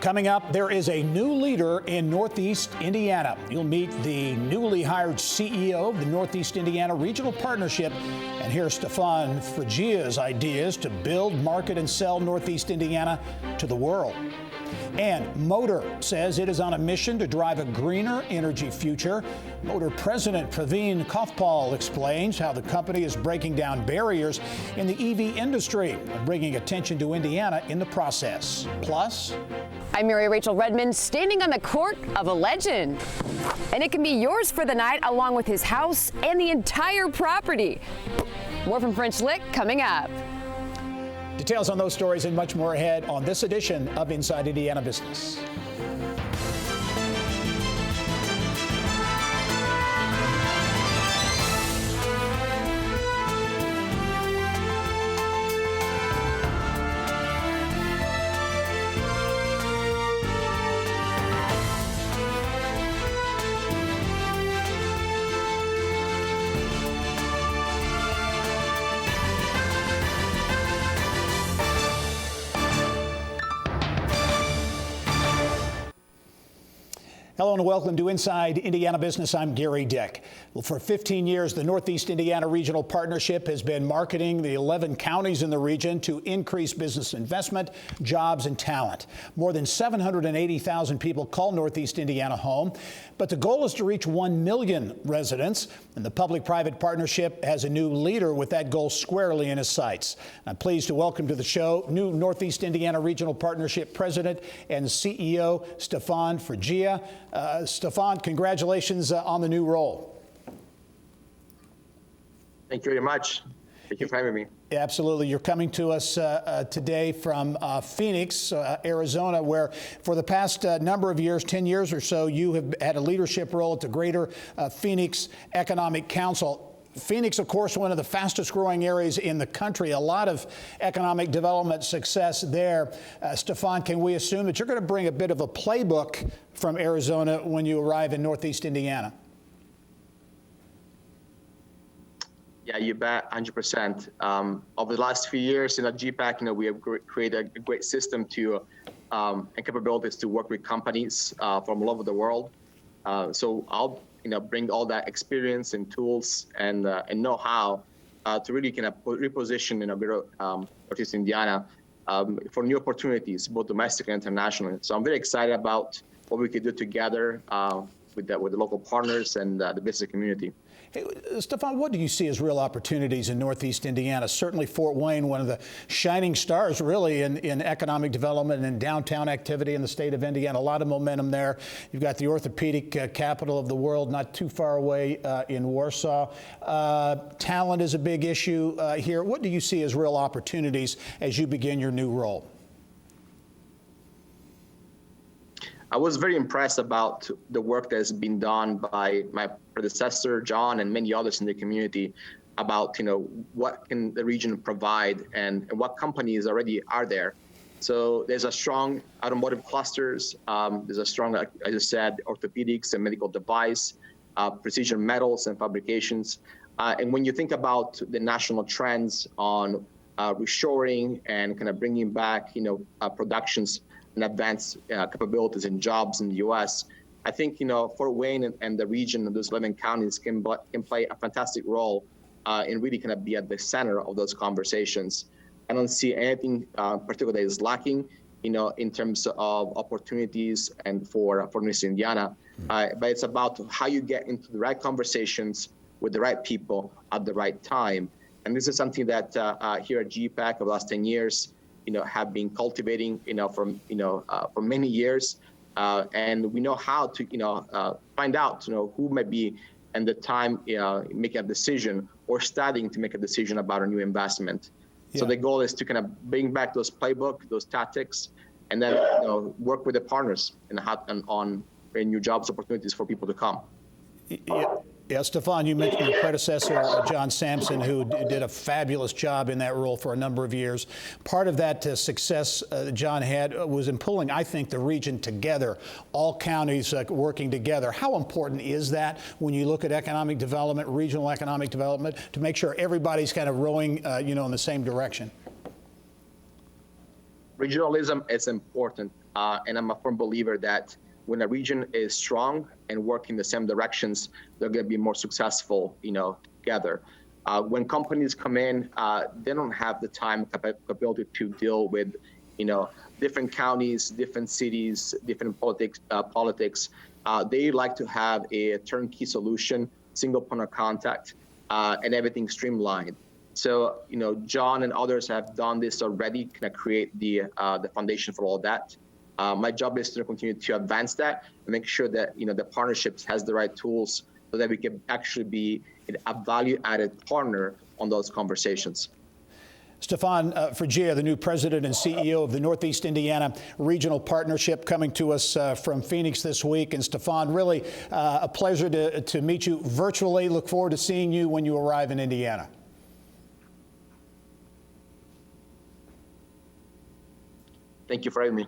Coming up, there is a new leader in Northeast Indiana. You'll meet the newly hired CEO of the Northeast Indiana Regional Partnership and hear Stephane Frijia's ideas to build, market, and sell Northeast Indiana to the world. And Motor says it is on a mission to drive a greener energy future. Motor President Praveen Kaufpal explains how the company is breaking down barriers in the EV industry and bringing attention to Indiana in the process. Plus, I'm Mary Rachel Redmond, standing on the court of a legend. And it can be yours for the night, along with his house and the entire property. More from French Lick coming up. Details on those stories and much more ahead on this edition of Inside Indiana Business. Hello and welcome to Inside Indiana Business. I'm Gary Dick. Well, for 15 years, the Northeast Indiana Regional Partnership has been marketing the 11 counties in the region to increase business investment, jobs, and talent. More than 780,000 people call Northeast Indiana home, but the goal is to reach 1 million residents, and the public-private partnership has a new leader with that goal squarely in his sights. I'm pleased to welcome to the show new Northeast Indiana Regional Partnership President and CEO Stephane Frijia. Stephane, congratulations on the new role. Thank you very much. Thank you for having me. Absolutely. You're coming to us today from Phoenix, Arizona, where for the past number of years, 10 years or so, you have had a leadership role at the Greater Phoenix Economic Council. Phoenix, of course, one of the fastest growing areas in the country, a lot of economic development success there. Stephane, can we assume that you're going to bring a bit of a playbook from Arizona when you arrive in Northeast Indiana? Yeah, you bet, 100%. Over the last few years in GPAC, we have created a great system to and capabilities to work with companies from all over the world. So I'll bring all that experience and tools and know-how to really kind of reposition Northeast Indiana for new opportunities, both domestic and internationally. So I'm very excited about what we could do together with the local partners and the business community. Hey, Stephane, what do you see as real opportunities in Northeast Indiana? Certainly Fort Wayne, one of the shining stars really in economic development and downtown activity in the state of Indiana. A lot of momentum there. You've got the orthopedic capital of the world not too far away in Warsaw. Talent is a big issue here. What do you see as real opportunities as you begin your new role? I was very impressed about the work that has been done by my predecessor, John, and many others in the community about, what can the region provide and what companies already are there. So there's a strong automotive clusters. There's a strong, as I said, orthopedics and medical device, precision metals and fabrications. And when you think about the national trends on reshoring and kind of bringing back, productions and advanced capabilities and jobs in the U.S., I think Fort Wayne and the region of those 11 counties can play a fantastic role in really kind of be at the center of those conversations. I don't see anything particular that is lacking, in terms of opportunities and for Northeast Indiana. But it's about how you get into the right conversations with the right people at the right time. And this is something that here at GPAC over the last 10 years, have been cultivating, for many years. And we know how to, find out, who might be at the time making a decision or starting to make a decision about a new investment. Yeah. So the goal is to kind of bring back those playbook, those tactics, and then work with the partners and on new jobs opportunities for people to come. Yeah, Stephane, you mentioned your predecessor, John Sampson, who did a fabulous job in that role for a number of years. Part of that success John had was in pulling, I think, the region together, all counties working together. How important is that when you look at economic development, regional economic development, to make sure everybody's kind of rowing, in the same direction? Regionalism is important, and I'm a firm believer that when a region is strong and working the same directions, they're going to be more successful, together. When companies come in, they don't have the time capability to deal with, different counties, different cities, different politics. They like to have a turnkey solution, single point of contact, and everything streamlined. So, John and others have done this already, kind of create the foundation for all that. My job is to continue to advance that and make sure that, the partnerships has the right tools so that we can actually be a value-added partner on those conversations. Stephane Frijia, the new president and CEO of the Northeast Indiana Regional Partnership, coming to us from Phoenix this week. And Stephane, really a pleasure to meet you virtually. Look forward to seeing you when you arrive in Indiana. Thank you for having me.